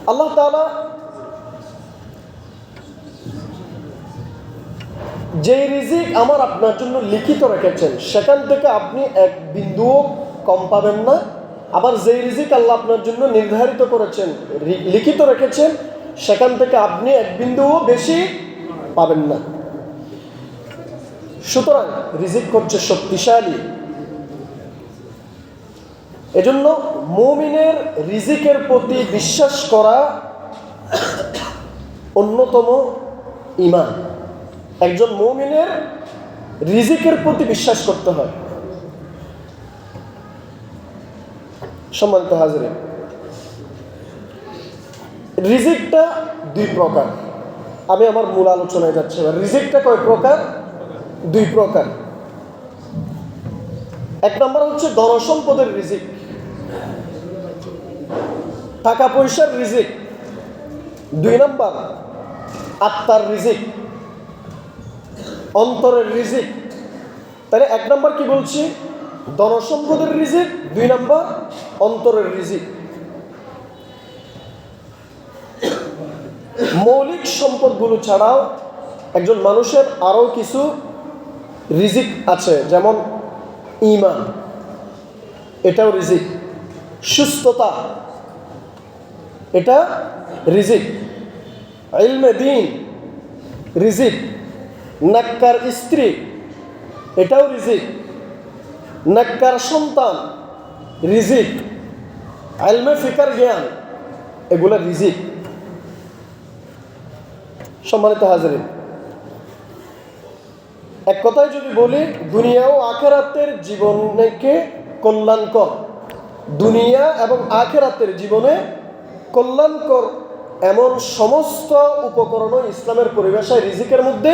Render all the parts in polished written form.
আল্লাহ তাআলা যেই রিজিক আমার আপনার জন্য লিখিত রেখেছেন সেখান থেকে আপনি এক বিন্দুও কম পাবেন না। আবার যেই রিজিক আল্লাহ আপনার জন্য নির্ধারিত করেছেন, লিখিত রেখেছেন, সেখান থেকে আপনি এক বিন্দুও বেশি পাবেন না। সুতরাং রিজিক হচ্ছে শক্তিশালী। এজন্য মুমিনের রিজিকের প্রতি বিশ্বাস করা অন্যতম ঈমান। একজন মুমিনের রিজিকের প্রতি বিশ্বাস করতে হয়। সম্মানিত হাজিরিন, রিজিকটা দুই প্রকার। আমি আমার মূল আলোচনায় যাচ্ছি। রিজিকটা কয় প্রকার? দুই প্রকার। এক নম্বর হচ্ছে ধনসম্পদের রিজিক, টাকা পয়সার রিজিক। দুই নম্বর আত্মার রিজিক, অন্তরের রিজিক। তাহলে এক নম্বর কি বলছি? ধনসম্পদের রিজিক। দুই নম্বর অন্তরের রিজিক। মৌলিক সম্পদগুলো ছাড়াও একজন মানুষের আরও কিছু রিজিক আছে, যেমন ঈমান, এটাও রিজিক। সুস্থতা, এটা রিজিক। ইলমে দ্বীন রিজিক। নেককার স্ত্রী, এটাও রিজিক। নেককার সন্তান রিজিক। ইলমে ফিকার জ্ঞান, এগুলা রিজিক। সম্মানিত হাজিরিন, এক কথায় যদি বলি, দুনিয়া ও আখিরাতের জীবনকে কল্যাণকর, দুনিয়া এবং আখিরাতের জীবনে কল্যাণকর এমন সমস্ত উপকরণও ইসলামের পরিভাষায় রিজিকের মধ্যে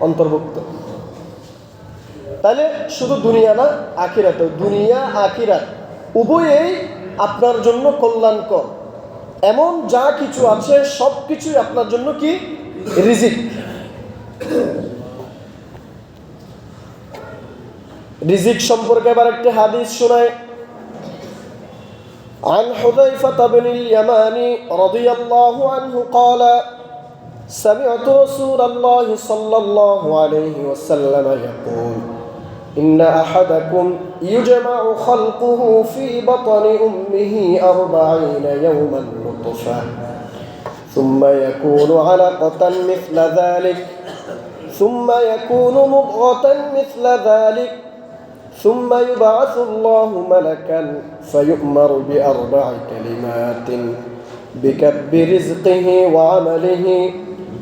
অন্তর্ভুক্ত। তাহলে শুধু দুনিয়া না, আখিরাতেও, দুনিয়া আখিরাত উভয়েই আপনার জন্য কল্যাণকর। এমন যা কিছু আছে সব কিছুই আপনার জন্য কি? রিজিক। রিজিক সম্পর্কে আবার একটি হাদিস শোনায়। عن حذيفة بن اليمان رضي الله عنه قال سمعت رسول الله صلى الله عليه وسلم يقول إن أحدكم يجمع خلقه في بطن أمه 40 يوما نطفة ثم يكون علقة مثل ذلك ثم يكون مضغة مثل ذلك ثم يبعث الله ملكا فيؤمر ب4 كلمات بكتب رزقه وعمله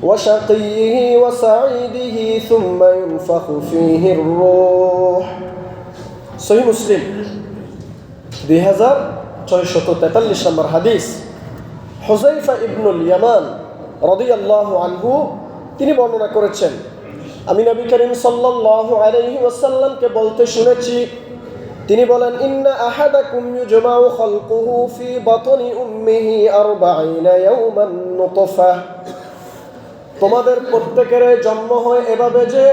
وشقيه وسعيده ثم ينفخ فيه الروح। সহিহ মুসলিম 2643 নম্বর হাদিস। হুযায়ফা ইবনুল ইয়ামান রাদিয়াল্লাহু আনহু তিনি বর্ণনা করেছেন, আমি নবী করিম সাল্লাল্লাহু আলাইহি ওয়াসাল্লামকে বলতে শুনেছি, তিনি বলেন, ইন্না আহাদাকুম ইউজমাউ খালকুহু ফি বাতনি উম্মিহি 40 ইয়াওমান নুতফা। তোমাদের প্রত্যেকের জন্ম হয় এভাবে যে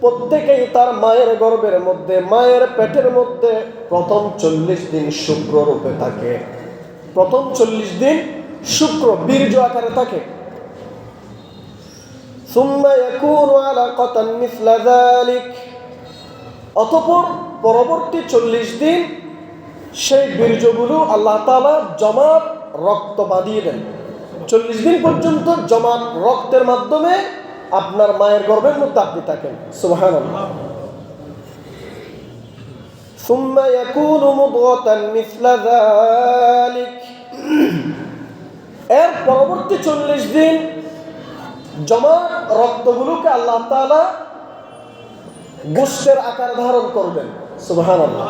প্রত্যেকেই তার মায়ের গর্ভের মধ্যে, মায়ের পেটের মধ্যে প্রথম 40 দিন শুক্র রূপে থাকে। প্রথম 40 দিন শুক্র বীর্য আকারে থাকে। সুম্মা ইয়াকুনু আলাকাতান মিসলা যালিক। অতঃপর পরবর্তী 40 দিন সেই বীর্যগুলো আল্লাহ তাআলা জমাট রক্ত বাঁধিয়ে দেন। 40 দিন পর্যন্ত জমাট রক্তের মাধ্যমে আপনার মায়ের গর্ভের মধ্যে আপনি থাকেন। সুবহানাল্লাহ। সুম্মা ইয়াকুনু মুদগাতান মিসলা যালিক। এর পরবর্তী 40 দিন জমা রক্তগুলোকে আল্লাহ তাআলা গোশতের আকার ধারণ করবেন। সুবহানাল্লাহ।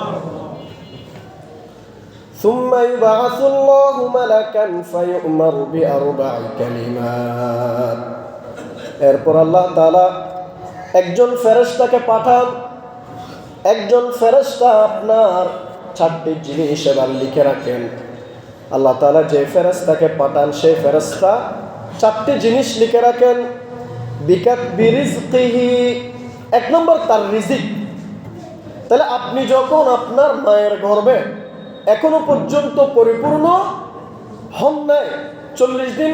সুম্মা ইউবআসুল্লাহু মালাকান ফায়ু'মারু বি4 কালিমাত। এরপর আল্লাহ তাআলা একজন ফেরেশতাকে পাঠান। একজন ফেরেশতা আপনার 4টি জিনিস এবার লিখে রাখেন। আল্লাহ তাআলা যে ফেরেশতাকে পাঠান সেই ফেরেশতা 4টি জিনিস লিখে রাখেন। বিকাতবি রিজকিহি, এক নম্বর তার রিজিক। তাহলে আপনি যখন আপনার মায়ের গর্ভে এখনো পর্যন্ত পরিপূর্ণ হন নাই, 40 দিন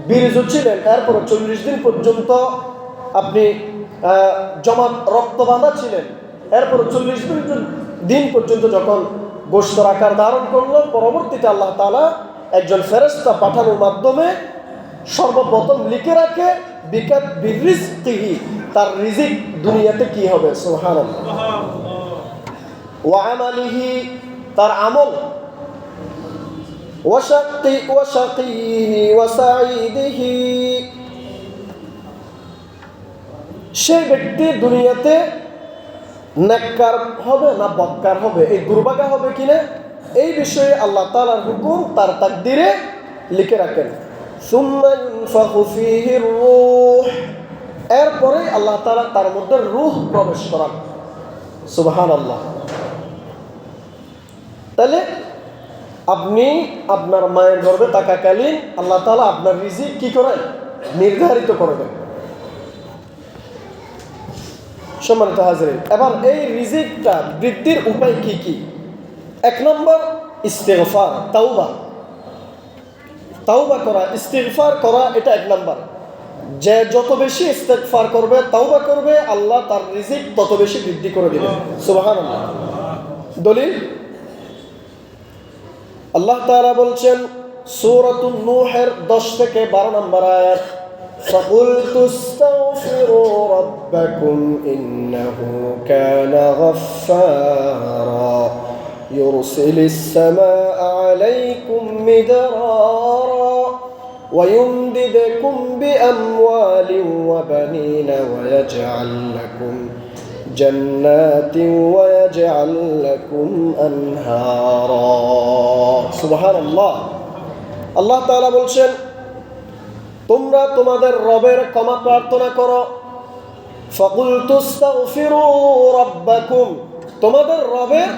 বীর্য ছিলেন, এরপর 40 দিন পর্যন্ত আপনি জমাট রক্ত বাঁধা ছিলেন, এরপর 40 দিন পর্যন্ত যখন গোশতের আকার ধারণ করলো, পরবর্তীতে আল্লাহ তাআলা একজন ফেরেশতা পাঠানোর মাধ্যমে সর্বপ্রথম লিখে রাখে বিকাত বিরিজকিহি, তার রিজিক দুনিয়াতে কি হবে, সুবহানাল্লাহ, ওয়া আমালিহি, তার আমল, ওয়া শাকিহি ওয়া সাঈদিহি, সেই ব্যক্তি দুনিয়াতে নেককার হবে না বদকার হবে, এই দুর্ভাগা হবে কিনা, এই বিষয়ে আল্লাহ তাআলার হুকুম তার তাকদিরে লিখে রাখেন। সুম্মা ইউনফাখু ফীহির রূহ, এরপরে আল্লাহ তাআলা তার মধ্যে রূহ প্রবেশ করান, সুবহানাল্লাহ। তাহলে আপনি আপনার মায়ের গর্ভে থাকাকালীন আল্লাহ তাআলা আপনার রিজিক কি করেন, নির্ধারিত করে দেন। সম্মানিত হাজিরিন, এবার এই রিজিকটা বৃদ্ধির উপায় কি কি? 1 নম্বর ইস্তিগফার, তাওবা করা, ইস্তিগফার করা, এটা 1 নম্বর। যে যত বেশি ইস্তিগফার করবে, তাওবা করবে, আল্লাহ তার রিজিক তত বেশি বৃদ্ধি করে দিবেন, সুবহানাল্লাহ। দলিল, আল্লাহ তাআলা বলছেন সূরাতুন নূহের 10 থেকে 12 নম্বর আয়াত, فَقُلْتُ اسْتَغْفِرُوا رَبَّكُمْ إِنَّهُ كَانَ غَفَّارًا يُرْسِلِ السَّمَاءَ عَلَيْكُمْ مِدْرَارًا وَيُمْدِدْكُمْ بِأَمْوَالٍ وَبَنِينَ وَيَجْعَلْ لَكُمْ جَنَّاتٍ وَيَجْعَلْ لَكُمْ أَنْهَارًا। সুবহানাল্লাহ। আল্লাহ তাআলা বলছেন তোমরা তোমাদের রবের ক্ষমা প্রার্থনা করো। ফাকুলতু ইস্তাগফিরু রাব্বাকুম, তোমাদের রবের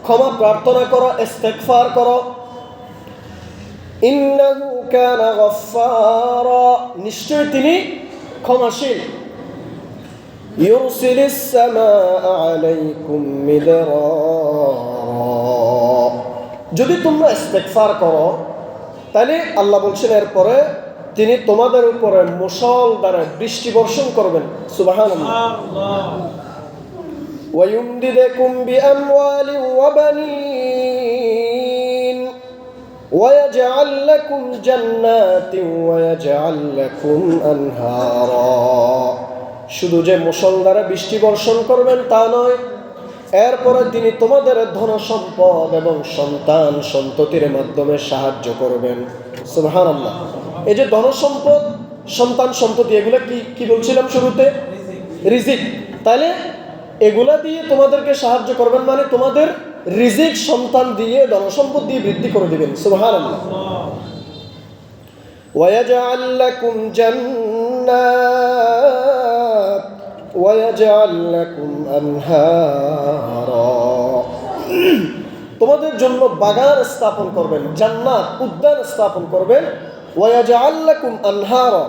ক্ষমা প্রার্থনা করো, ইস্তিগফার করো। ইন্নাহু কানা গাফফারা, নিশ্চয় তিনি ক্ষমাশীল। ইউরসিলিস সামাআ আলাইকুম মিদরারা, যদি তোমরা ইস্তিগফার করো তাহলে আল্লাহ বলছেন এরপরে তিনি তোমাদের উপরে মুষলধারে বৃষ্টি বর্ষণ করবেন, সুবহানাল্লাহ। ওয়া ইউমদিদুকুম বিআমওয়ালিন ওয়া বানিন ওয়া ইয়াজআল লাকুম জান্নাতিন ওয়া ইয়াজআল লাকুম আনহারা, শুধু যে মুষলধারে বৃষ্টি বর্ষণ করবেন তা নয়, এরপরে তিনি তোমাদের ধন সম্পদ এবং সন্তান সন্ততির মাধ্যমে সাহায্য করবেন, সুবহানাল্লাহ। এই যে ধন সম্পদ, সন্তান সন্ততি, এগুলা কি বলছিলাম শুরুতে, রিজিক। তাহলে এগুলা দিয়ে তোমাদেরকে সাহায্য করবেন, মানে তোমাদের রিজিক সন্তান দিয়ে ধন সম্পদ দিয়ে বৃদ্ধি করে দিবেন, সুবহানাল্লাহ। ওয়া ইয়াজআল লাকুম জান্নাত ওয়া ইয়াজআল লাকুম আনহারা, তোমাদের জন্য বাগান স্থাপন করবেন, জান্নাত উদ্যান স্থাপন করবেন। ওয়া ইয়াজআল লাকুম আনহারা,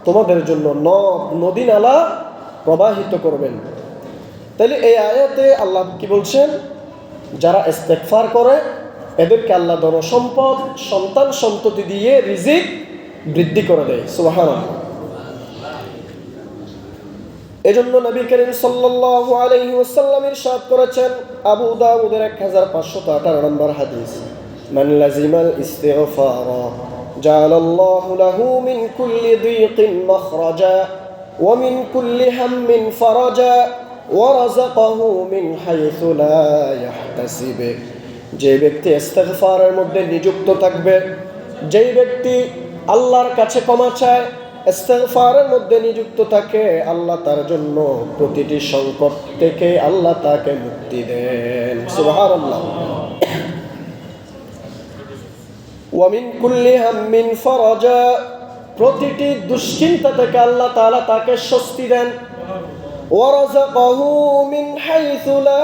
তোমাদের জন্য নদ নদী নালা প্রবাহিত করবেন। তাহলে এই আয়াতে আল্লাহ কি বলছেন, যারা ইস্তিগফার করে এদেরকে আল্লাহ ধন সম্পদ সন্তান সন্ততি দিয়ে রিজিক বৃদ্ধি করে দেয়, সুবহানাল্লাহ। এজন্য নবী করিম সাল্লাল্লাহু আলাইহি ওয়াসাল্লাম ইরশাদ করেছেন, আবু দাউদের 1518 নম্বর হাদিস, মান লাজিমাল ইস্তিগফারা জাআলাল্লাহু লাহু মিন কুল্লি দীকিন মাখরাজা ওয়া মিন কুল্লি হাম্মিন ফারাজা ওয়া রাযাকাহু মিন হাইসু লা ইয়াহতাসিব। যে ব্যক্তি ইস্তিগফারের মধ্যে নিযুক্ত থাকবে, যেই ব্যক্তি আল্লাহর কাছে ক্ষমা চায়, ইস্তিগফারের মধ্যে নিযুক্ত থাকে, আল্লাহ তার জন্য প্রতিটি সংকট থেকে আল্লাহ তাকে মুক্তি দেন, সুবহানাল্লাহ। ওয়া মিন কুল্লি হাম্মিন ফারাজা, প্রতিটি দুশ্চিন্তা থেকে আল্লাহ তাআলা তাকে স্বস্তি দেন। ওয়া রাযাকাহু মিন হাইসু লা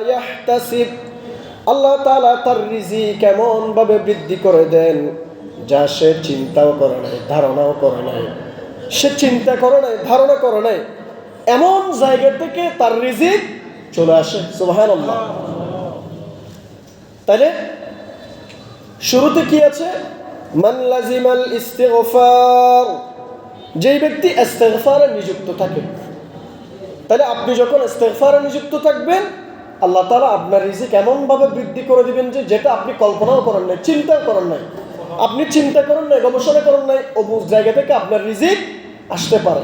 ইয়াহতাসিব, আল্লাহ তাআলা তার রিজিক এমন ভাবে বৃদ্ধি করে দেন যা সে চিন্তাও করে নাই, ধারণাও করে নাই, সে চিন্তা করে নাই, ধারণা করে নাই, এমন জায়গা থেকে তার রিজিক চলে আসে, সুবহানাল্লাহ। তাহলে শুরুতে কি আছে, মান লাজিমাল ইস্তিগফার, যেই ব্যক্তি ইস্তিগফারে নিযুক্ত থাকে। তাহলে আপনি যখন ইস্তিগফারে নিযুক্ত থাকবেন, আল্লাহ তাআলা আপনার রিজিক এমনভাবে বৃদ্ধি করে দিবেন যে যেটা আপনি কল্পনাও করেন নাই, চিন্তাও করেন নাই। আপনি চিন্তা করেন নাই, গবেষণা করেন নাই, অমুক জায়গা থেকে আপনার রিজিক আসতে পারে।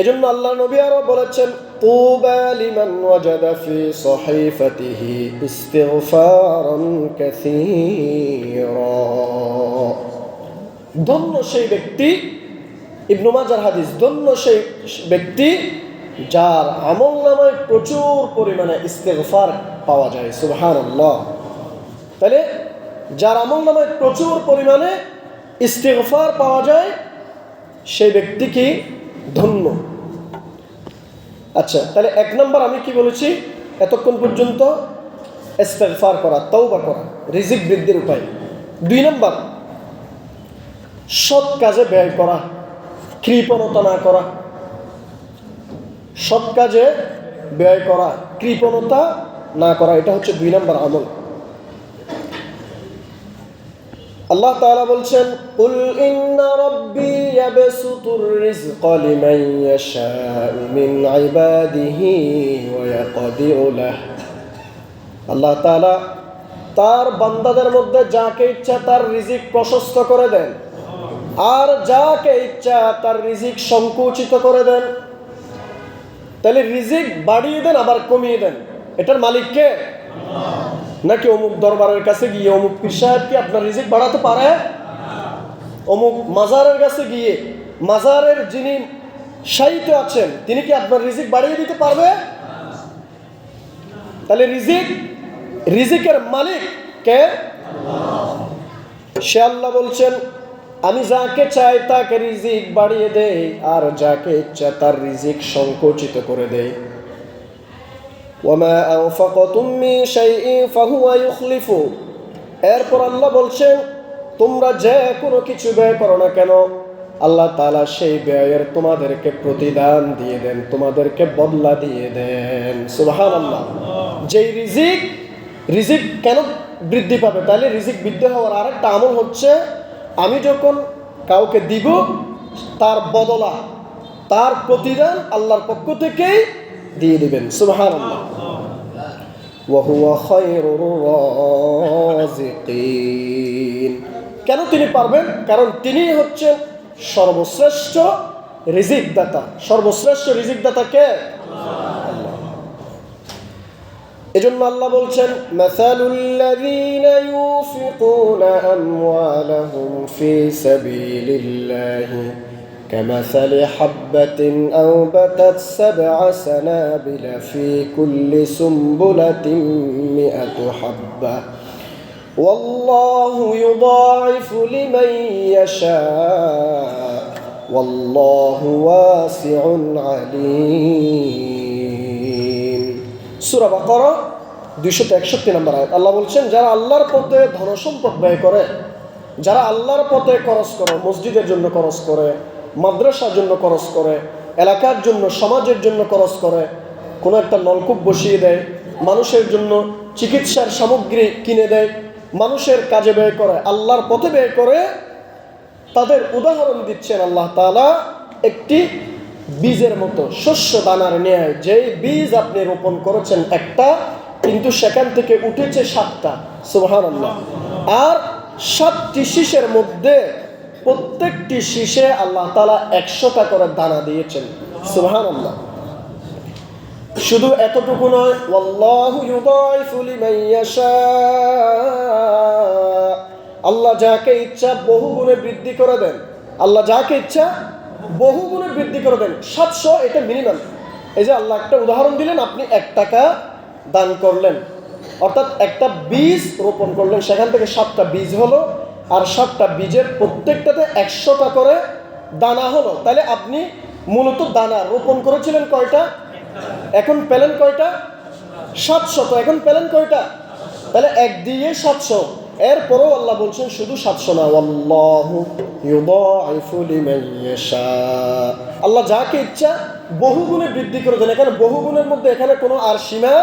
এজন্য আল্লাহ নবী আরো বলেছেন, তুবা লিমান ওয়াজাদা ফি সহিফাতিহি ইস্তিগফারান কাসীরা। ধন্য সেই ব্যক্তি, ইবনে মাজার হাদিস, ধন্য সেই ব্যক্তি যার আমলনামায় প্রচুর পরিমাণে ইস্তিগফার পাওয়া যায়। সুবহানাল্লাহ। তাহলে যার আমলনামায় প্রচুর পরিমাণে ইস্তিগফার পাওয়া যায় সেই ব্যক্তি কি ধন্য। আচ্ছা, তাহলে এক নম্বর আমি কি বলেছি এতক্ষণ পর্যন্ত? ইস্তিগফার করা, তওবা করা, রিজিক বৃদ্ধির উপায়। 2 নম্বর, সৎ কাজে ব্যয় করা, কৃপণতা না করা। সৎ কাজে ব্যয় করা, কৃপণতা না করা, এটা হচ্ছে 2 নম্বর আমল। আল্লাহ তাআলা বলছেন, কুল ইন্না রাব্বি ইয়াবসুতুর রিজকা লিমান ইয়াশাউ মিন ইবাদিহি ওয়া ইয়াকদিরু লাহু। আল্লাহ তাআলা তার বান্দাদের মধ্যে যাকে ইচ্ছা তার রিজিক প্রশস্ত করে দেন, আর যাকে ইচ্ছা তার রিজিক সংকুচিত করে দেন। তাহলে রিজিক বাড়িয়ে দেন আবার কমিয়ে দেন, এটার মালিক কে? নাকি অমুক দরবারের কাছে গিয়ে অমুক পীর সাহেব কি আপনার রিজিক বাড়াতে পারে? অমুক মাজারের কাছে গিয়ে মাজারের যিনি শায়িত আছেন তিনি কি আপনার রিজিক বাড়িয়ে দিতে পারবে? তাহলে রিজিকের মালিক কে? সে আল্লাহ বলছেন, আমি যাকে চাই তাকে রিজিক বাড়িয়ে দেই, আর যাকে ইচ্ছা তার রিজিক সংকুচিত করে দেই। ওয়ামা আনফাকতুম মিন শাইইন ফাহুয়া ইউখলিফু। এরপর আল্লাহ বলছেন, তোমরা যে কোনো কিছু ব্যয় করো না কেন, আল্লাহ তাআলা সেই ব্যয়ের তোমাদেরকে প্রতিদান দিয়ে দেন, তোমাদেরকে বদলা দিয়ে দেন। সুবহানাল্লাহ। যেই রিজিক কেন বৃদ্ধি পাবে? তাহলে রিজিক বৃদ্ধি হওয়ার আরেকটা আমল হচ্ছে, আমি যখন কাউকে দিব তার বদলা, তার প্রতিদান আল্লাহর পক্ষ থেকেই দিয়ে দিবেন। সুবহানাল্লাহ। ওয়া হুয়া খায়রুর রাযিকিন। কেন তিনি পারবেন? কারণ তিনি হচ্ছেন সর্বশ্রেষ্ঠ রিজিক দাতা। সর্বশ্রেষ্ঠ রিজিক দাতা কে? আল্লাহ। এজন্য আল্লাহ বলছেন, মাসালুল্লাযীনা ইউনফিকুনা আমওয়ালাহুম ফি সাবিলিল্লাহি كمثل حبة أنبتت 7 سنابل في كل سنبلة 100 حبة والله يضاعف لمن يشاء والله واسع عليم। সূরা বাকারা 261 নম্বর আয়াত। আল্লাহ বলছেন, যারা আল্লাহর পথে ধনসম্পদ ব্যয় করে, যারা আল্লাহর পথে খরচ করে, মসজিদের জন্য খরচ করে, মাদ্রাসার জন্য খরচ করে, এলাকার জন্য, সমাজের জন্য খরচ করে, কোনো একটা নলকূপ বসিয়ে দেয়, মানুষের জন্য চিকিৎসার সামগ্রী কিনে দেয়, মানুষের কাজে ব্যয় করে, আল্লাহর পথে ব্যয় করে, তাদের উদাহরণ দিচ্ছেন আল্লাহ তাআলা একটি বীজের মতো, শস্য দানার ন্যায়। যেই বীজ আপনি রোপণ করেছেন একটা, কিন্তু সেখান থেকে উঠেছে 7টা। সুবহানাল্লাহ। আর 7টি শীষের মধ্যে প্রত্যেকটি শীষে আল্লাহ তাআলা 100টা করে দানা দিয়েছেন। সুবহানাল্লাহ। শুধু এতটুকু নয়, ওয়াল্লাহু ইউদাইফু লিমান ইয়াশা। আল্লাহ যাকে ইচ্ছা বহুগুণে বৃদ্ধি করে দেন। আল্লাহ যাকে ইচ্ছা বহুগুণে বৃদ্ধি করে দেন। 700 এটা মিনিমাম। এই যে আল্লাহ একটা উদাহরণ দিলেন, আপনি 1 টাকা দান করলেন, অর্থাৎ একটা বীজ রোপণ করলেন, সেখান থেকে 7টা বীজ হলো, আর 7টা বীজের প্রত্যেকটাতে 100টা করে দানা হলো। তাহলে আপনি মূলত দানা রোপণ করেছিলেন কয়টা? এখন পেলেন কয়টা? 700। তো এখন পেলেন কয়টা? তাহলে 1 দিয়ে 700। এরপরও আল্লাহ বলছেন শুধু 700 না, আল্লাহু ইউদাইফু লিমান ইয়াশা। আল্লাহ যাকে ইচ্ছা বহুগুণে বৃদ্ধি করে দেন। এখানে বহুগুণের মধ্যে এখানে কোনো আর সীমা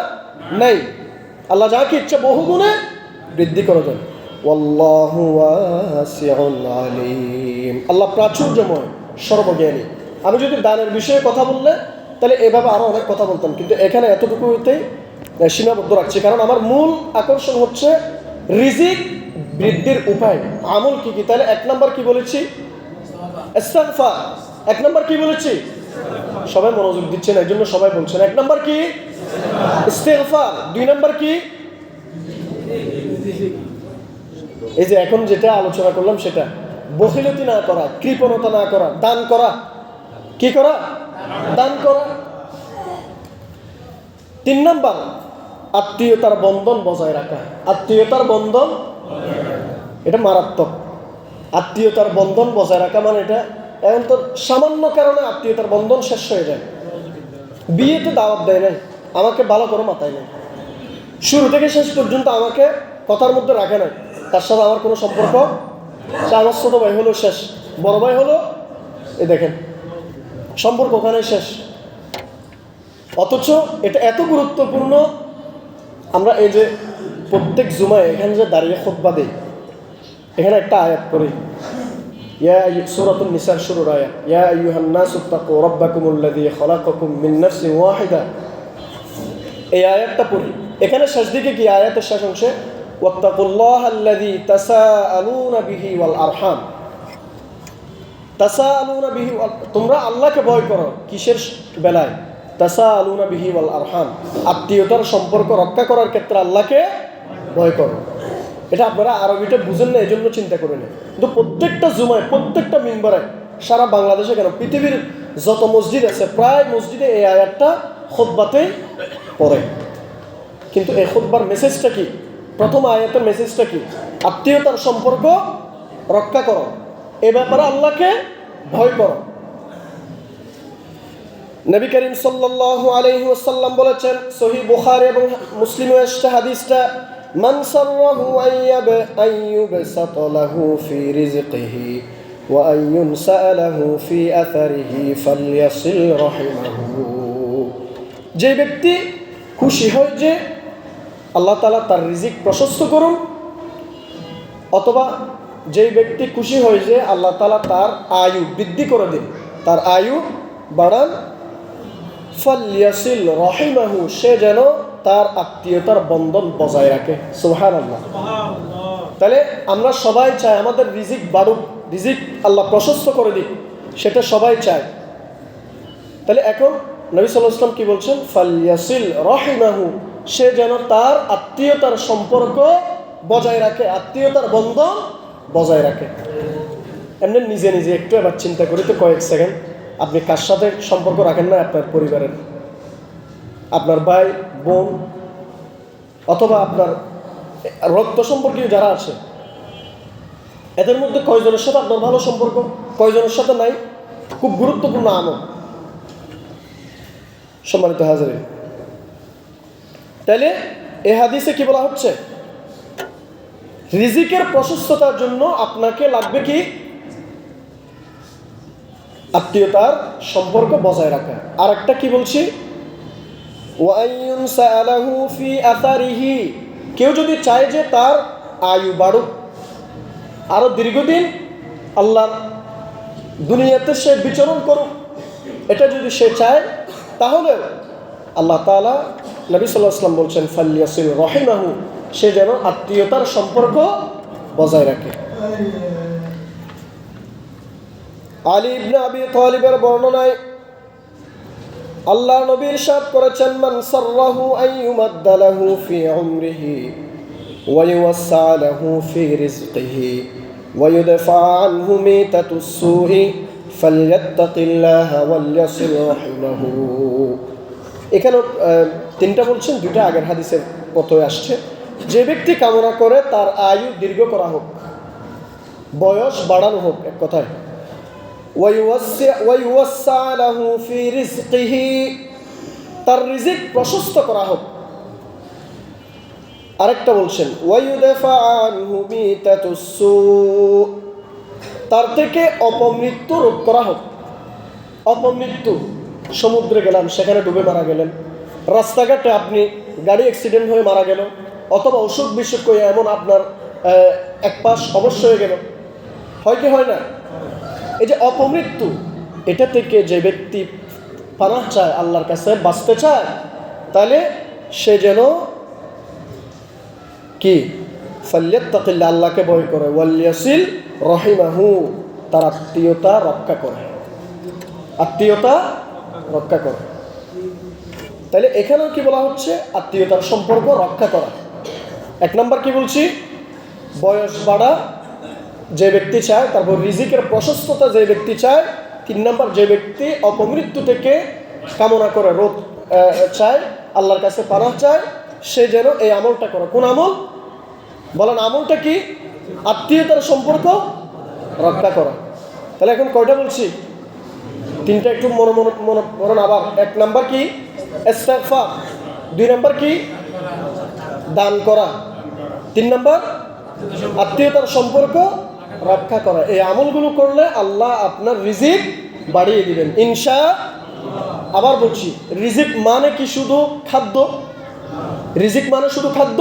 নেই। আল্লাহ যাকে ইচ্ছা বহুগুণে বৃদ্ধি করে দেন। ওয়াল্লাহু ওয়াসিউন আলিম, আল্লাহ প্রাচুর্যময়, সর্বজ্ঞানী। আমি যদি দানের বিষয়ে কথা বললে তাহলে এভাবে আরও অনেক কথা বলতাম, কিন্তু এখানে এতটুকুতেই সীমাবদ্ধ রাখছি, কারণ আমার মূল আকর্ষণ হচ্ছে রিজিক বৃদ্ধির উপায়, আমল কি কি। তাহলে 1 নম্বর কি বলেছি? ইস্তিগফার। 1 নম্বর কি বলেছি? সবাই মনোযোগ দিচ্ছেন, এই জন্য সবাই বলছেন। 1 নম্বর কি? ইস্তিগফার। 2 নম্বর কি? এই যে এখন যেটা আলোচনা করলাম সেটা, বখিলতি না করা, কৃপণতা না করা, দান করা। কি করা? দান করা। 3 নম্বর, আত্মীয়তার বন্ধন বজায় রাখা। আত্মীয়তার বন্ধন, এটা মারাত্মক। আত্মীয়তার বন্ধন বজায় রাখা মানে এটা, এখন তো সামান্য কারণে আত্মীয়তার বন্ধন শেষ হয়ে যায়। বিয়েতে দাওয়াত দেয় নাই, আমাকে ভালো করে মাথায় নেই, শুরু থেকে শেষ পর্যন্ত আমাকে কথার মধ্যে রাখে নাই, তার সাথে আমার কোনো সম্পর্ক, সে আমার ছোট ভাই হলো শেষ, বড় ভাই হলো, এ দেখেন সম্পর্ক ওখানে শেষ। অথচ এটা এত গুরুত্বপূর্ণ। আমরা এই যে প্রত্যেক জুমায় এখানে যে দাঁড়িয়ে খুতবা দেই, এখানে একটা আয়াত করি, সূরাতুন নিসার শুরুর আয়াত, ইয়া আইয়ুহান নাসু তাকু রাব্বাকুমুল্লাযী খালাকাকুম মিন নাফসিন ওয়াহিদা। এই আয়াতটা পড়ি। এখানে শেষ দিকে কি, আয়াতের শেষ অংশে ওয়াত্তাকুল্লাহাল্লাযী তাসাআলুনা বিহি ওয়াল আরহাম। তাসাআলুনা বিহি, তোমরা আল্লাহকে ভয় করো কিসের বেলায়? তাসাআলুনা বিহি ওয়াল আরহাম, আত্মীয়তার সম্পর্ক রক্ষা করার ক্ষেত্রে আল্লাহকে ভয় করো। এটা আপনারা আরবিটা বুঝেন না, এই জন্য চিন্তা করে নেন। কিন্তু প্রত্যেকটা জুমায়, প্রত্যেকটা মিম্বরে, সারা বাংলাদেশে কেন পৃথিবীর যত মসজিদ আছে প্রায় মসজিদে এই আয়াতটা খুতবাতেই পড়ে। কিন্তু এই খুতবার মেসেজটা কি? প্রথম আয়াতের মেসেজটা কি? আত্মীয়তার সম্পর্ক রক্ষা করো, এ ব্যাপারে আল্লাহকে ভয় করো। নবী করিম সাল্লাল্লাহু আলাইহি ওয়াসাল্লাম বলেছেন, সহিহ বুখারী এবং মুসলিমে এসেছে হাদিসটা, মান সাররাহু আইয়ুবসাতা লাহু ফি রিজকিহি ওয়া আইয়ুনসালাহু ফি আথারিহি ফালইয়াসিল রাহিমাহু। যে ব্যক্তি খুশি হয় যে আল্লাহ তাআলা তার রিজিক প্রশস্ত করুন, অথবা যেই ব্যক্তি খুশি হয় যে আল্লাহ তাআলা তার আয়ু বৃদ্ধি করে দিন, তার আয়ু বাড়ান, ফালইয়াসিল রাহিমাহু, সে যেন তার আত্মীয়তার বন্ধন বজায় রাখে। সুবহানাল্লাহ। তাহলে আমরা সবাই চাই আমাদের রিজিক বাড়ুক, রিজিক আল্লাহ প্রশস্ত করে দিক, সেটা সবাই চায়। তাহলে এখন নবী সাল্লাল্লাহু আলাইহি ওয়াসাল্লাম কি বলছেন? ফালইয়াসিল রাহিমাহু, সে যেন তার আত্মীয়তার সম্পর্ক বজায় রাখে, আত্মীয়তার বন্ধন বজায় রাখে। এমনি নিজে নিজে একটু এবার চিন্তা করি তো কয়েক সেকেন্ড, আপনি কার সাথে সম্পর্ক রাখেন না? আপনার পরিবারের, আপনার ভাই বোন, অথবা আপনার রক্ত সম্পর্কীয় যারা আছে, এদের মধ্যে কয়জনের সাথে আপনার ভালো সম্পর্ক, কয়জনের সাথে নাই? খুব গুরুত্বপূর্ণ আমল। সম্মানিত হাজিরিন, তাইলে এ হাদিসে কি বলা হচ্ছে? রিজিকের প্রশস্ততার জন্য আপনাকে লাগবে কি? আত্মীয়তার সম্পর্ক বজায় রাখা। আর একটা কি বলছি? ওয়াইয়ুনসালাহু ফি আথারিহি, কেউ যদি চায় যে তার আয়ু বাড়ুক, আরো দীর্ঘদিন আল্লাহর দুনিয়াতে সে বিচরণ করুক, এটা যদি সে চায়, তাহলে আল্লাহ তাআলা, নবী সাল্লাল্লাহু আলাইহি ওয়াসাল্লাম বলছেন, ফালইয়াসিল রাহিমাহু, সে যেন আত্মীয়তার সম্পর্ক বজায় রাখে। আলী ইবনে আবি তালিবের বর্ণনায় আল্লাহ নবী ইরশাদ করেছেন, মান সাররাহু আইয়ুমাদ্দা লাহু ফি উমরিহি ওয়া ইউওয়াসসা লাহু ফি রিজকিহি ওয়া ইউদফা আনহু মিতাতুস সুই ফালইয়াত্তাকিল্লাহা ওয়ালইয়াসিল রাহিমাহু। এখানে 3টা বলছেন, 2টা আগের হাদিসের মতোই আসছে। যে ব্যক্তি কামনা করে তার আয়ু দীর্ঘ করা হোক, বয়স বাড়ানো হোক, এক কথায়, ওয়াইউওয়াসসা লাহু ফি রিজকিহি, তার রিজিক প্রশস্ত করা হোক। আরেকটা বলছেন, ওয়াইউদফা আনহু মিতাতুস সু, তার থেকে অপমৃত্যু রোধ করা হোক। অপমৃত্যু, সমুদ্রে গেলাম, সেখানে ডুবে মারা গেলেন, রাস্তাঘাটে আপনি গাড়ি অ্যাক্সিডেন্ট হয়ে মারা গেল, অথবা অসুখ বিসুখ করে এমন আপনার এক পাশ অবশ্য হয়ে গেল, হয় কি হয় না? এই যে অপমৃত্যু, এটা থেকে যে ব্যক্তি পানাহ চায়, আল্লাহর কাছে বাঁচতে চায়, তাহলে সে যেন কি ফাল্যাত্তাকিল্লাহ, আল্লাহকে ভয় করে, ওয়ালিয়াসিল রহিমাহু, তার আত্মীয়তা রক্ষা করে, আত্মীয়তা রক্ষা করে। তাহলে এখানেও কি বলা হচ্ছে? আত্মীয়তার সম্পর্ক রক্ষা করা। এক নাম্বার কি বলছি? বয়স বাড়া যে ব্যক্তি চায়, তারপর রিজিকের প্রশস্ততা যে ব্যক্তি চায়, 3 নাম্বার যে ব্যক্তি অপমৃত্যু থেকে কামনা করে, রোগ চায়, আল্লাহর কাছে পানাহ চায়, সে যেন এই আমলটা করে। কোন আমল বলেন? আমলটা কি? আত্মীয়তার সম্পর্ক রক্ষা করা। তাহলে এখন কয়টা বলছি? 3টা একটু মনে করেন আবার। 1 নাম্বার কি? ইস্তিগফার। 2 নাম্বার কি? দান করা। 3 নাম্বার আত্মীয়তার সম্পর্ক রক্ষা করা। এই আমলগুলো করলে আল্লাহ আপনার রিজিক বাড়িয়ে দিবেন ইনশাআল্লাহ। আবার বলছি, রিজিক মানে কি শুধু খাদ্য? রিজিক মানে শুধু খাদ্য?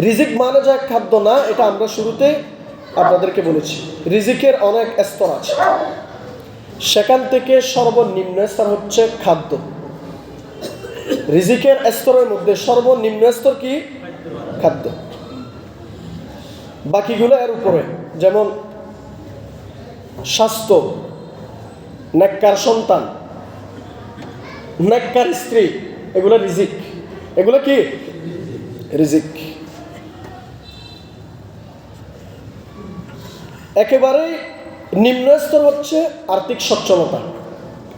রিজিক মানে যা খাদ্য না, এটা আমরা শুরুতে আপনাদেরকে বলেছি। রিজিকের অনেক স্তর আছে, সেখান থেকে সর্বনিম্ন স্তর হচ্ছে খাদ্য। রিজিকের স্তরের মধ্যে সর্বনিম্ন স্তর কি? খাদ্য। বাকিগুলো এর উপরে, যেমন স্বাস্থ্য, নেককার সন্তান, নেককার স্ত্রী, এগুলো রিজিক। এগুলো কি? রিজিক। একেবারেই নিম্ন স্তর হচ্ছে আর্থিক সচ্ছলতা।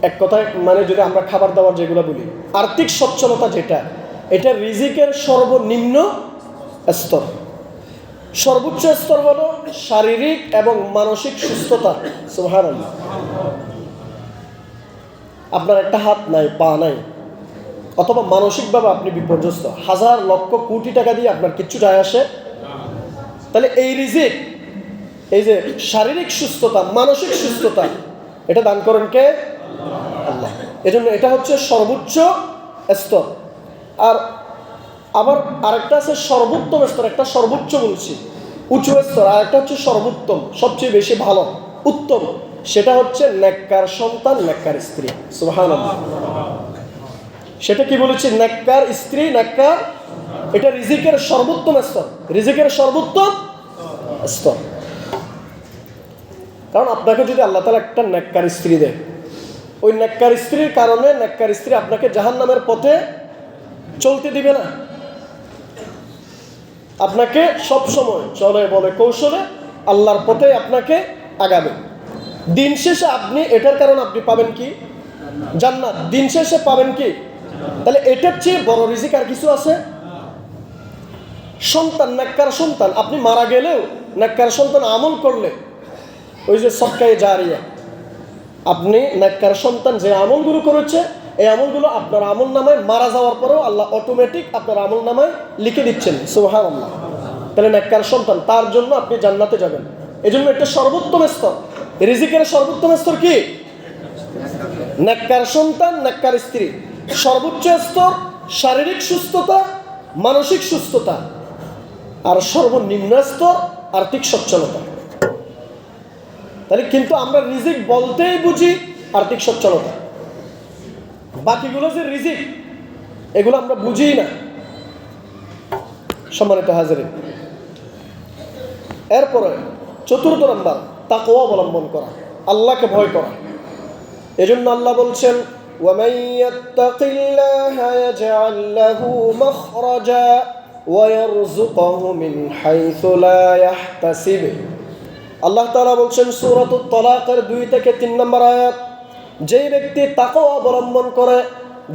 এক কথায় মানে যদি আমরা খাবার দাবার যেগুলো বলি, আর্থিক সচ্ছলতা যেটা, এটা রিজিকের সর্বনিম্ন স্তর। সর্বোচ্চ স্তর হলো শারীরিক এবং মানসিক সুস্থতা। সুবহানাল্লাহ। আপনার একটা হাত নাই, পা নাই, অথবা মানসিকভাবে আপনি বিপর্যস্ত, হাজার লক্ষ কোটি টাকা দিয়ে আপনার কিচ্ছু যায় আসে, তাহলে এই রিজিক, এই যে শারীরিক সুস্থতা, মানসিক সুস্থতা, এটা দান করেন কে? আল্লাহ। এজন্য এটা হচ্ছে সর্বোচ্চ স্তর। আর আবার আরেকটা আছে সর্বোত্তম স্তর, একটা সর্বোচ্চ বলছি, উঁচু স্তর, আর একটা হচ্ছে সর্বোত্তম, সবচেয়ে বেশি ভালো, উত্তম। সেটা হচ্ছে নেককার সন্তান, নেককার স্ত্রী। সুবহানাল্লাহ। সেটা কি বলেছি? নেককার স্ত্রী, নেককার, এটা রিজিকের সর্বোত্তম স্তর, রিজিকের সর্বোত্তম স্তর। কারণ আপনাকে যদি আল্লাহ তাআলা একটা নেককার স্ত্রী দেয়, ওই নেককার স্ত্রীর কারণে নেককার স্ত্রী আপনাকে জাহান্নামের পথে চলতে দিবে না। আপনাকে সব সময় চলে বলে কৌশলে আল্লাহর পথে আপনাকে আগাবে। দিন শেষে আপনি এটার কারণে আপনি পাবেন কি? জান্নাত। দিন শেষে পাবেন কি? তাহলে এটার চেয়ে বড় রিজিক আর কিছু আছে? সন্তান, নেককার সন্তান। আপনি মারা গেলেও নেককার সন্তান আমল করলে, ওই যে সদকায়ে জারিয়া, আপনি নেককার সন্তান যে আমলগুলো করেছে, এই আমলগুলো আপনার আমল নামায় মারা যাওয়ার পরেও আল্লাহ অটোমেটিক আপনার আমল নামায় লিখে দিচ্ছেন। সুবহানাল্লাহ। তাহলে নেককার সন্তান, তার জন্য আপনি জান্নাতে যাবেন। এই জন্য একটা সর্বোত্তম স্তর, রিজিকের সর্বোত্তম স্তর কি? নেককার সন্তান, নেককার স্ত্রী। সর্বোচ্চ স্তর শারীরিক সুস্থতা, মানসিক সুস্থতা, আর সর্বনিম্ন স্তর আর্থিক সচ্ছলতা। তাহলে কিন্তু আমরা রিজিক বলতেই বুঝি আর্থিক সচ্ছলতা, বাকিগুলো যে রিজিক, এগুলো আমরা বুঝি না। সম্মানিত হাজিরিন, এরপরে 4র্থ নাম্বার, তাকওয়া অবলম্বন করা, আল্লাহকে ভয় করা। এজন্য আল্লাহ বলছেন, ওয়ামান ইয়াত্তাকিল্লাহা ইয়াজআল লাহু মাখরাজা ওয়া ইয়ারযুকহু মিন হাইসু লা ইয়াহতাসিব। আল্লাহ তাআলা বলছেন সূরাতুত তালাকের 2 থেকে 3 নম্বর আয়াত, যেই ব্যক্তি তাকওয়া অবলম্বন করে,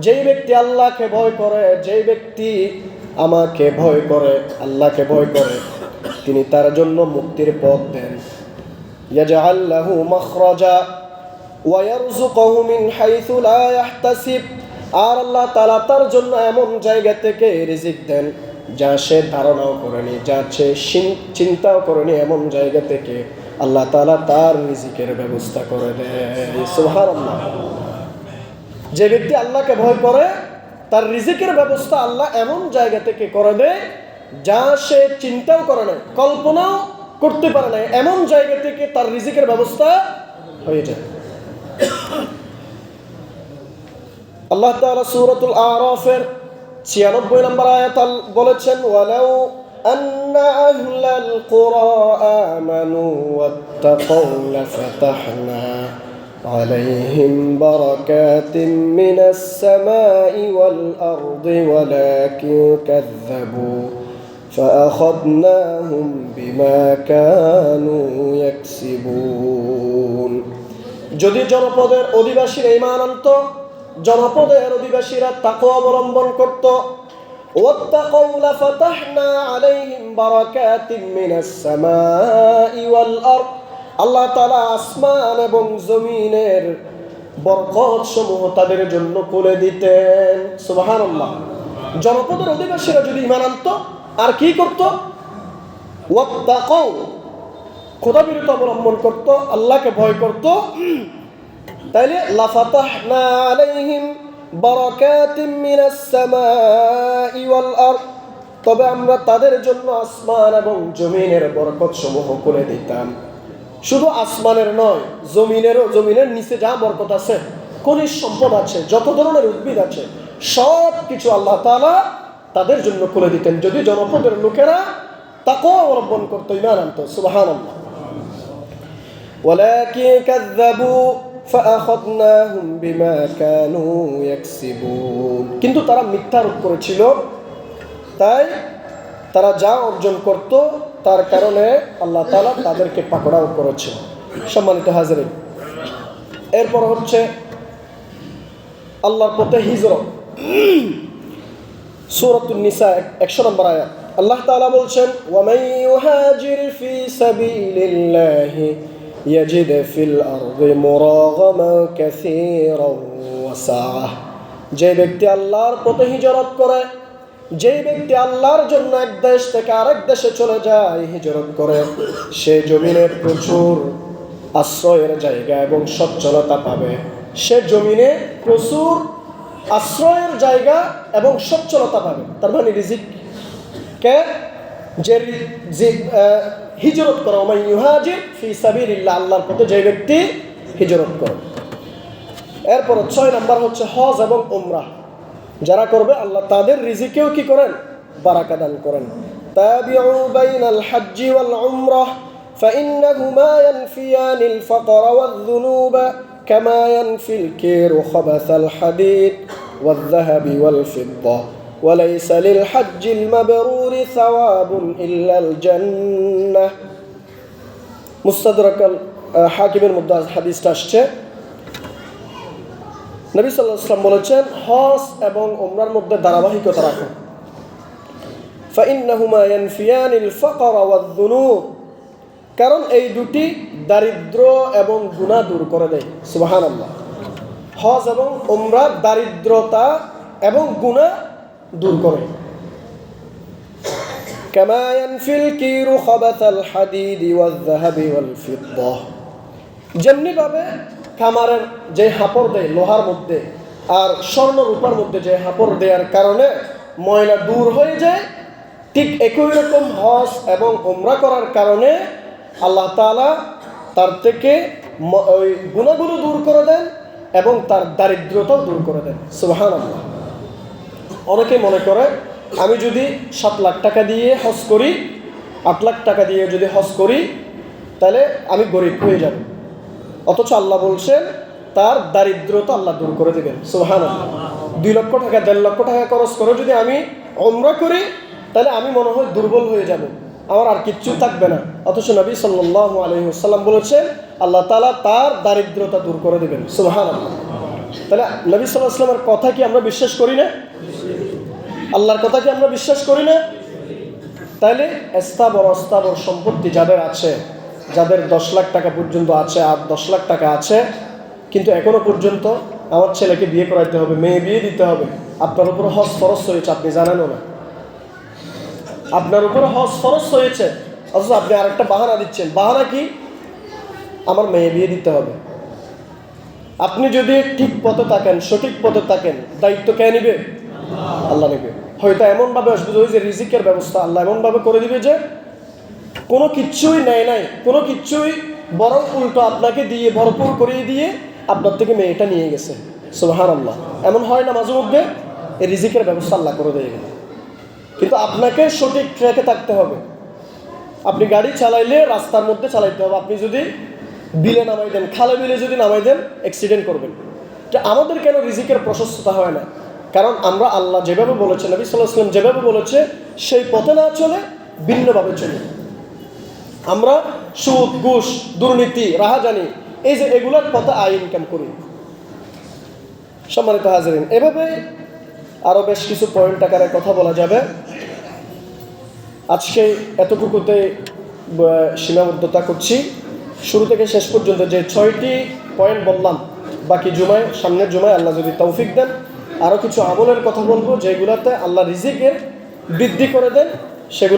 যেই ব্যক্তি আল্লাহকে ভয় করে, যেই ব্যক্তি আমাকে ভয় করে, আল্লাহকে ভয় করে, তিনি তার জন্য মুক্তির পথ দেন। ইয়াজআল লাহু মাখরাজা ওয়া ইয়ারযুকহু মিন হাইসু লা ইয়াহতাসিব। আর আল্লাহ তাআলা তার জন্য এমন জায়গা থেকে রিজিক দেন যা সে ধারণাও করেনি, যা সে চিন্তাও করেনি, এমন জায়গা থেকে আল্লাহ তাআলা তার রিজিকের ব্যবস্থা করে দেয়। সুবহানাল্লাহ। যে ব্যক্তি আল্লাহকে ভয় করে, তার রিজিকের ব্যবস্থা আল্লাহ এমন জায়গা থেকে করে দেয় যা সে চিন্তাও করে না, কল্পনাও করতে পারে না, এমন জায়গা থেকে তার রিজিকের ব্যবস্থা হয়ে যায়। আল্লাহ তাআলা সূরাতুল আরাফের 96 নম্বর আয়াত বলেছেন, ওয়ালাউ আন্না আহলাল কুরা আমানু ওয়াত্তাকাউ লাফাতাহনা আলাইহিম বারাকাতিন মিনাস সামাই ওয়াল আরদি ওয়ালাকিন কাযযাবু فأخذناهم بما كانوا يكسبون। যদি জনপদের অধিবাসীরা ঈমান আনত, জনপদের অধিবাসীরা তাকওয়া অবলম্বন করত, ওয়াত্তাকাউ লাফাতাহনা আলাইহিম বারাকাতিন মিনাস সামাই ওয়াল আরদ, আল্লাহ তাআলা আসমান এবং জমিনের বরকত সমূহ তাদের জন্য খুলে দিতেন। সুবহানাল্লাহ। জনপদের অধিবাসীরা যদি ঈমান আনত আর কি করত? ওয়াত্তাকাউ, খোদাবিরত অবলম্বন করত, আল্লাহকে ভয় করত, তাইলে লাফাতাহনা আলাইহিম বারাকাতিন মিনাস সামাই ওয়াল আরদ, তবে আমরা তাদের জন্য আসমান এবং জমিনের বরকত সমূহ খুলে দিতাম। শুধু আসমানের নয়, জমিনেরও, জমিনের নিচে যা বরকত আছে, খনিজ সম্পদ আছে, যত ধরনের উদ্ভিদ আছে, সব কিছু আল্লাহ তাআলা তাদের জন্য খুলে দিতেন যদি জনপদের লোকেরা তাকওয়া অবলম্বন করত, ঈমান আনত। সুবহানাল্লাহ। ওয়ালাকিন কাযযাবু ফাআখাযনাহুম বিমা কানু ইয়াকসিবুন, কিন্তু তারা মিথ্যারোপ করেছিল, তাই তারা যা অর্জন করত তার কারণে আল্লাহ তাআলা তাদেরকে পাকড়াও করেছে। সম্মানিত হাজিরিন, এরপর হচ্ছে আল্লাহর পথে হিজরত। সূরাতুন নিসা 100 নম্বর আয়াত আল্লাহ তাআলা বলছেন, ওয়ামান ইউহাজির ফি সাবিলিল্লাহি ইয়াজিদ ফিল আরদি মুরাগামান কাসীরান ওয়া সাআহ, যে ব্যক্তি আল্লাহর পথে হিজরত করে, যে ব্যক্তি আল্লাহর জন্য এক দেশ থেকে আরেক দেশে চলে যায়, হিজরত করে, সে জমিনে প্রচুর আশ্রয়ের জায়গা এবং সচ্ছলতা পাবে। সে জমিনে প্রচুর আশ্রয়ের জায়গা এবং সচ্ছলতা পাবে। তার মানে রিজিক কে যে হিজরত করে, ওমান ইউহাজির ফি সাবিলিল্লাহ, আল্লাহর পথে যে ব্যক্তি হিজরত করে। এরপর 6 নাম্বার হচ্ছে হজ এবং উমরাহ। যারা করবে আল্লাহ তাদের রিজিকেও কি করেন? বারাকা দান করেন। তাবিউ বাইনাল হজ্জি ওয়াল উমরাহ ফাইন্নাহুমা ইয়ানফিয়ানিল ফাকর ওয়াল যুনুবা কামা ইয়ানফিল কিরু খাবাসাল হাদিদ ওয়াল যাহাবি ওয়াল ফিদ্দা ওয়া লাইসা লিল হজ্জিল মাবরুরি সাওয়াবুন ইল্লাল জান্নাহ। মুস্তাদরাকাল হাকিমের মধ্যে হাদিসটা আসছে। নবী সাল্লাল্লাহু আলাইহি ওয়াসাল্লাম বলেছেন, হজ এবং উমরার মধ্যে ধারাবাহিকতা রাখুন। ফাইন্নাহুমা ইয়ানফিয়ানিল ফাকর ওয়াল যুনুব, কারণ এই দুটি দারিদ্র এবং গুনাহ দূর করে দেয়। সুবহানাল্লাহ। হজ এবং উমরা দারিদ্রতা এবং গুনাহ দূর করে। কামা ইয়ানফিল কিরু খাবাসাল হাদিদ ওয়াল যাহাবি ওয়াল ফিদ্দা, যেমনি ভাবে কামারের যে হাপড় দেয় লোহার মধ্যে আর স্বর্ণ রূপার মধ্যে যে হাপড় দেওয়ার কারণে ময়লা দূর হয়ে যায়, ঠিক একই রকম হজ এবং উমরা করার কারণে আল্লাহ তাআলা তার থেকে ওই গুনাহগুলো দূর করে দেন এবং তার দারিদ্রতাও দূর করে দেন। সুবহানাল্লাহ। অনেকে মনে করে আমি যদি 7 লাখ টাকা দিয়ে হজ করি, 8 লাখ টাকা দিয়ে যদি হজ করি, তাহলে আমি গরিব হয়ে যাব। অথচ আল্লাহ বলছেন তার দারিদ্রতা আল্লাহ দূর করে দেবেন। সুবহানাল্লাহ। 2 লক্ষ টাকা 1.5 লক্ষ টাকা খরচ করে যদি আমি উমরা করি, তাহলে আমি মনে হয় দুর্বল হয়ে যাব, আমার আর কিচ্ছু থাকবে না। অথচ নবী সাল্লাল্লাহু আলাইহি ওয়াসাল্লাম বলেছেন আল্লাহ তাআলা তার দারিদ্রতা দূর করে দেবেন। সুবহানাল্লাহ। তাহলে নবী সাল্লাল্লাহু আলাইহি ওয়াসাল্লামের কথা কি আমরা বিশ্বাস করি না? আল্লাহর কথা কি আমরা বিশ্বাস করি না? তাহলে স্থাবর অস্থাবর সম্পত্তি যাদের আছে, যাদের 10 লাখ টাকা পর্যন্ত আছে আর 10 লাখ টাকা আছে, কিন্তু এখনো পর্যন্ত আমার ছেলেকে বিয়ে করাইতে হবে, মেয়ে বিয়ে দিতে হবে, আপনার উপর হজ ফরজ হয়েছে, আপনি জানেনও না। আপনার উপর হজ ফরজ হয়েছে, অথচ আপনি আরেকটা বাহানা দিচ্ছেন। বাহানা কি? আমার মেয়ে বিয়ে দিতে হবে। আপনি যদি ঠিক পথে থাকেন, সঠিক পথে থাকেন, দায়িত্ব কে নিবে? আল্লাহ নেবে। হয়তো এমনভাবে আসবে ওই যে রিজিকের ব্যবস্থা আল্লাহ এমনভাবে করে দিবে যে কোনো কিচ্ছুই নেয় নাই, কোনো কিচ্ছুই, বরং উল্টো আপনাকে দিয়ে ভরপুর করিয়ে দিয়ে আপনার থেকে মেয়েটা নিয়ে গেছে। সুবহানাল্লাহ। এমন হয় না মাঝে মধ্যে? এই রিজিকের ব্যবস্থা আল্লাহ করে দিয়ে গেল। কিন্তু আপনাকে সঠিক ট্র্যাকে থাকতে হবে। আপনি গাড়ি চালাইলে রাস্তার মধ্যে চালাইতে হবে। আপনি যদি বিলে নামাই দেন, খালে বিলে যদি নামাই দেন, অ্যাক্সিডেন্ট করবেন। যে আমাদের কেন রিজিকের প্রশস্ততা হয় না? কারণ আমরা আল্লাহ যেভাবে বলেছে, নবী সাল্লাল্লাহু আলাইহি ওয়াসাল্লাম যেভাবে বলেছে সেই পথে না চলে ভিন্নভাবে চলি। আমরা সুদ, ঘুষ, দুর্নীতি, রাহাজানি, এই যে এগুলোর পথে আয় ইনকাম করি। সম্মানিত হাজিরিন, এভাবে আরও বেশ কিছু পয়েন্ট আকারে কথা বলা যাবে। আজকে এতটুকুতে সীমাবদ্ধতা করছি। শুরু থেকে শেষ পর্যন্ত যে 6টি পয়েন্ট বললাম, বাকি জুমায়, সামনের জুমায় আল্লাহ যদি তৌফিক দেন আরও কিছু আমলের কথা বলবো যেগুলোতে আল্লাহ রিজিকের বৃদ্ধি করে দেন, সেগুলো